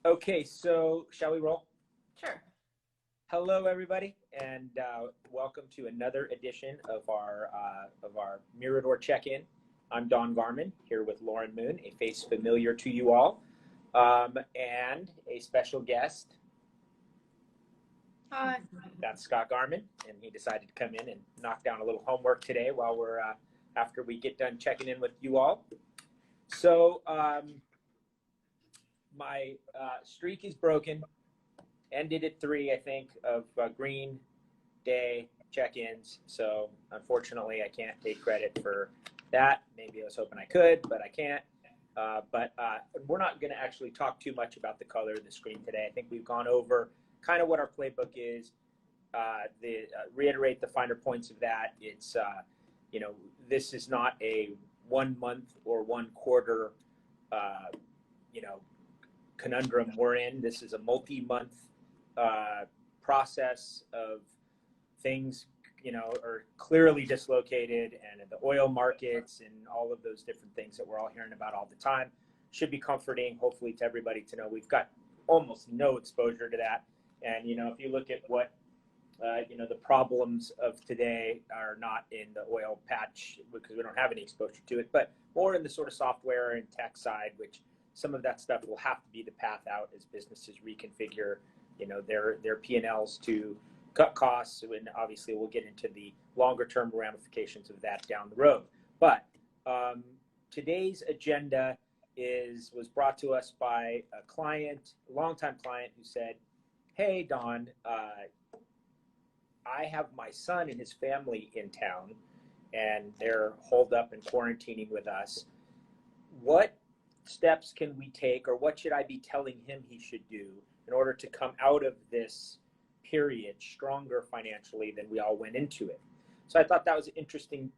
Okay, so shall we roll? Sure. Hello, everybody, and welcome to another edition of our Mirador Check-in. I'm Don Garman here with Lauren Moon, a face familiar to you all, and a special guest. Hi. That's Scott Garman, and he decided to come in and knock down a little homework today while we're after we get done checking in with you all. So my streak is broken. Ended at 3, I think, of Green Day check-ins. So unfortunately, I can't take credit for that. Maybe I was hoping I could, but I can't. But we're not going to actually talk too much about the color of the screen today. I think we've gone over kind of what our playbook is. Reiterate the finer points of that. It's this is not a 1 month or 1 quarter conundrum we're in. This is a multi-month process of things, are clearly dislocated, and the oil markets and all of those different things that we're all hearing about all the time should be comforting, hopefully, to everybody to know we've got almost no exposure to that. And, if you look at what, the problems of today are not in the oil patch because we don't have any exposure to it, but more in the sort of software and tech side, which some of that stuff will have to be the path out as businesses reconfigure, their P&Ls to cut costs. And obviously, we'll get into the longer term ramifications of that down the road. But today's agenda was brought to us by a longtime client who said, "Hey, Don, I have my son and his family in town, and they're holed up and quarantining with us. What steps can we take, or what should I be telling him he should do in order to come out of this period stronger financially than we all went into it?" So I thought that was an interesting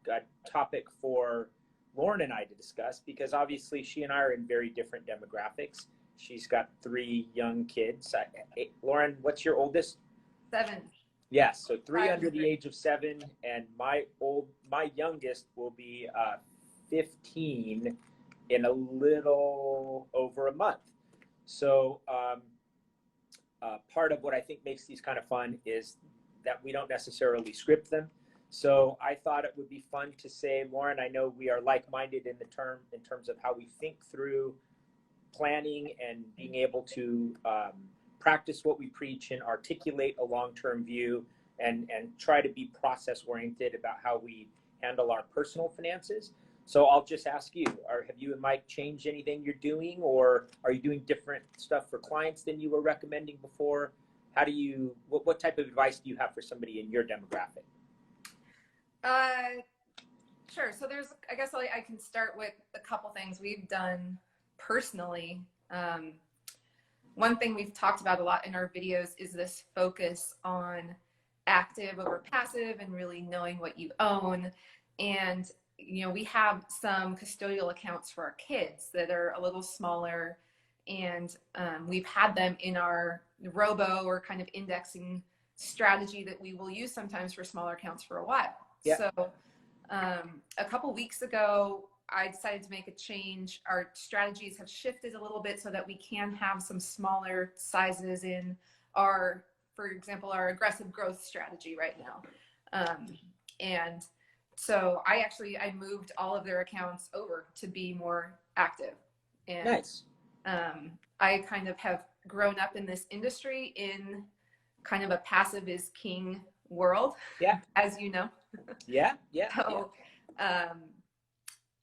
topic for Lauren and I to discuss, because obviously she and I are in very different demographics. She's got 3 young kids. Lauren, what's your oldest? 7. Yes, so 3 5. under the age of 7, and my youngest will be 15 in a little over a month. So part of what I think makes these kind of fun is that we don't necessarily script them. So I thought it would be fun to say, Lauren, I know we are like-minded in terms of how we think through planning and being able to practice what we preach and articulate a long-term view and try to be process-oriented about how we handle our personal finances. So I'll just ask you, have you and Mike changed anything you're doing, or are you doing different stuff for clients than you were recommending before? What type of advice do you have for somebody in your demographic? Sure. So I guess I can start with a couple things we've done personally. One thing we've talked about a lot in our videos is this focus on active over passive and really knowing what you own. And we have some custodial accounts for our kids that are a little smaller, and we've had them in our robo or kind of indexing strategy that we will use sometimes for smaller accounts for a while. Yeah. So a couple weeks ago, I decided to make a change. Our strategies have shifted a little bit so that we can have some smaller sizes in for example, our aggressive growth strategy right now. And so I moved all of their accounts over to be more active. And nice. I kind of have grown up in this industry in kind of a passive is king world. Yeah. As you know. Yeah. So,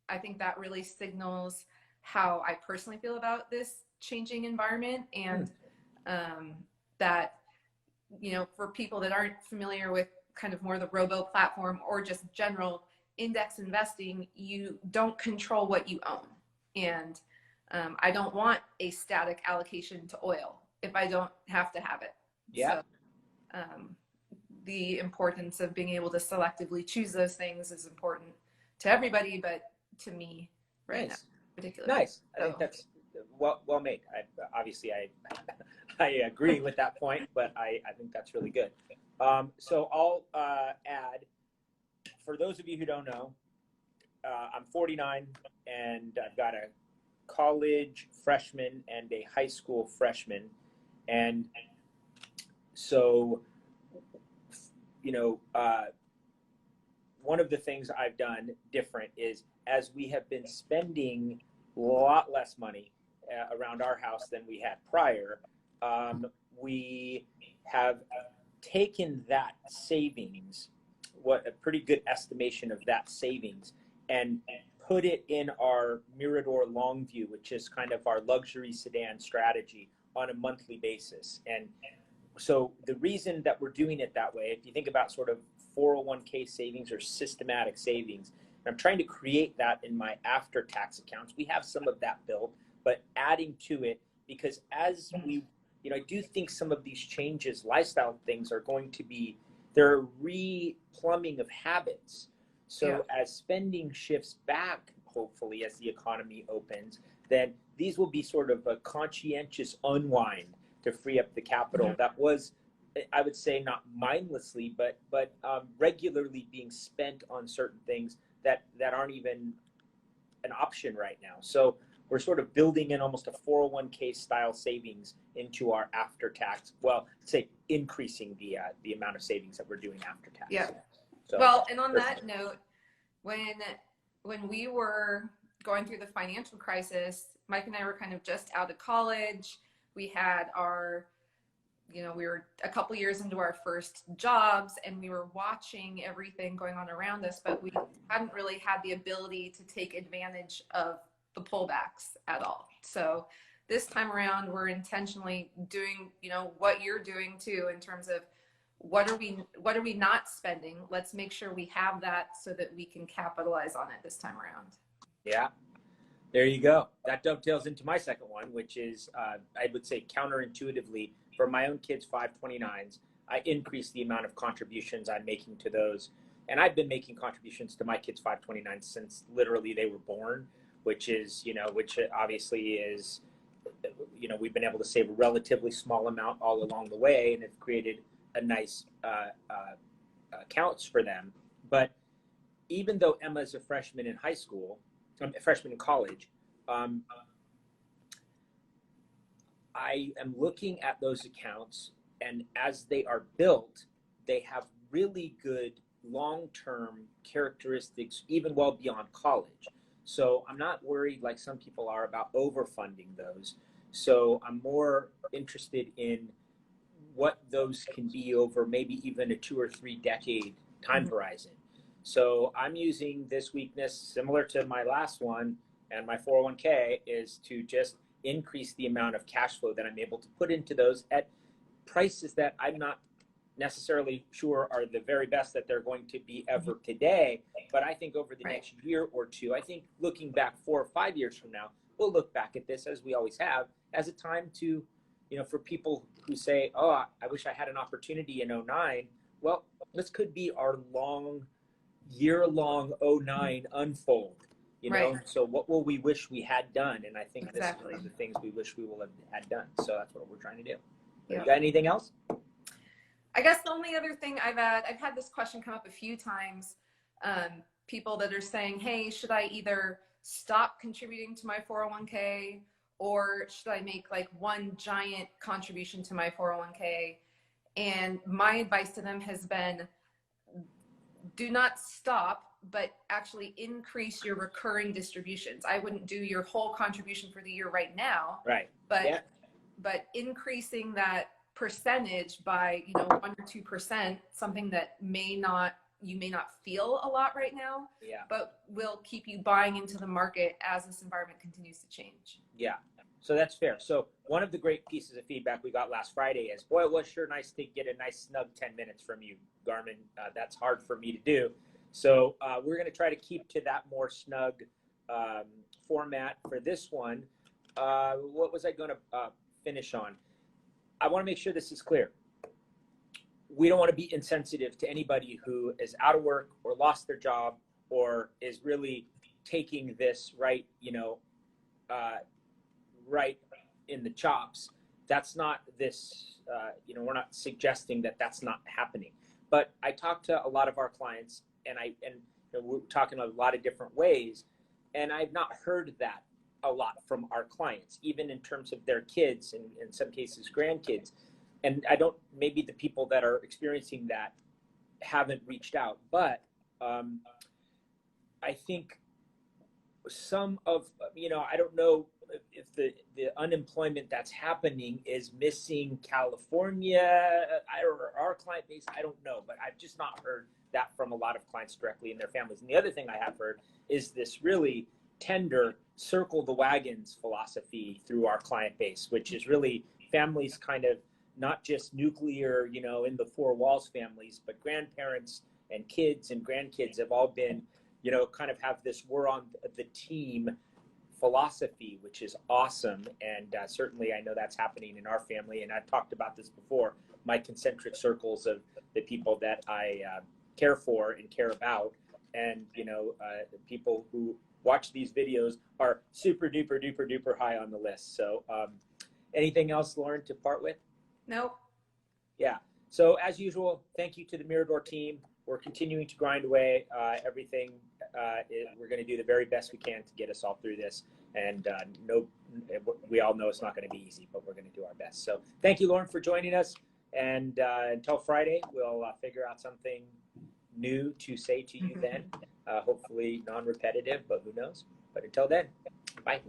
I think that really signals how I personally feel about this changing environment, and that, for people that aren't familiar with kind of more the robo platform or just general index investing, you don't control what you own. And I don't want a static allocation to oil if I don't have to have it. Yeah. So the importance of being able to selectively choose those things is important to everybody, but to me right now particularly. Nice. I think that's well made. I agree with that point, but I think that's really good. So I'll add, for those of you who don't know, I'm 49, and I've got a college freshman and a high school freshman. And so, one of the things I've done different is, as we have been spending a lot less money around our house than we had prior, we have taken that savings, what a pretty good estimation of that savings, and put it in our Mirador Longview, which is kind of our luxury sedan strategy, on a monthly basis. And so the reason that we're doing it that way, if you think about sort of 401k savings or systematic savings, and I'm trying to create that in my after-tax accounts. We have some of that built, but adding to it, because as we, I do think some of these changes, lifestyle things, are going to be, they're a re-plumbing of habits. So as spending shifts back, hopefully, as the economy opens, then these will be sort of a conscientious unwind to free up the capital that was, I would say, not mindlessly, but regularly being spent on certain things that aren't even an option right now. So we're sort of building in almost a 401k style savings into our after tax. Well, say increasing the amount of savings that we're doing after tax. Yeah. So, well, and on that note, when we were going through the financial crisis, Mike and I were kind of just out of college. We had we were a couple years into our first jobs, and we were watching everything going on around us, but we hadn't really had the ability to take advantage of the pullbacks at all. So this time around, we're intentionally doing, what you're doing too, in terms of what are we not spending? Let's make sure we have that so that we can capitalize on it this time around. Yeah. There you go. That dovetails into my second one, which is, I would say, counterintuitively, for my own kids' 529s, I increased the amount of contributions I'm making to those. And I've been making contributions to my kids' 529s since literally they were born, which obviously is, we've been able to save a relatively small amount all along the way, and it's created a nice accounts for them. But even though Emma's a freshman in high school, a freshman in college, I am looking at those accounts, and as they are built, they have really good long-term characteristics, even well beyond college. So I'm not worried like some people are about overfunding those. So I'm more interested in what those can be over maybe even a 2 or 3 decade time horizon. So I'm using this weakness, similar to my last one and my 401k, is to just increase the amount of cash flow that I'm able to put into those at prices that I'm not necessarily sure are the very best that they're going to be ever today. But I think over the next year or two, I think looking back 4 or 5 years from now, we'll look back at this, as we always have, as a time to, for people who say, oh, I wish I had an opportunity in 2009. Well, this could be our year-long 2009 unfold. So what will we wish we had done? And I think this is one of the things we wish we will have had done. So that's what we're trying to do. You got anything else? I guess the only other thing I've had this question come up a few times. People that are saying, hey, should I either stop contributing to my 401k, or should I make like one giant contribution to my 401k? And my advice to them has been, do not stop, but actually increase your recurring distributions. I wouldn't do your whole contribution for the year right now. Right. But increasing that percentage by 1 or 2%, something that you may not feel a lot right now, but will keep you buying into the market as this environment continues to change. Yeah. So that's fair. So one of the great pieces of feedback we got last Friday is, boy, it was sure nice to get a nice snug 10 minutes from you, Garmin. That's hard for me to do. So we're going to try to keep to that more snug format for this one. What was I going to finish on? I want to make sure this is clear. We don't want to be insensitive to anybody who is out of work or lost their job or is really taking this right in the chops. That's not this, we're not suggesting that that's not happening. But I talk to a lot of our clients, and we're talking a lot of different ways, and I've not heard that a lot from our clients, even in terms of their kids and in some cases grandkids. And I don't, maybe the people that are experiencing that haven't reached out, but I think some of, I don't know if the unemployment that's happening is missing California or our client base. I don't know, but I've just not heard that from a lot of clients directly and their families. And the other thing I have heard is this really tender circle the wagons philosophy through our client base, which is really families kind of not just nuclear, in the four walls families, but grandparents and kids and grandkids have all been, kind of have this we're on the team philosophy, which is awesome. And certainly I know that's happening in our family. And I've talked about this before, my concentric circles of the people that I care for and care about. And, the people who watch these videos are super duper duper duper high on the list. So anything else, Lauren, to part with? Nope. Yeah. So as usual, thank you to the Mirador team. We're continuing to grind away. Everything, we're going to do the very best we can to get us all through this. And we all know it's not going to be easy, but we're going to do our best. So thank you, Lauren, for joining us. And until Friday, we'll figure out something new to say to you then. Hopefully non-repetitive, but who knows? But until then, bye.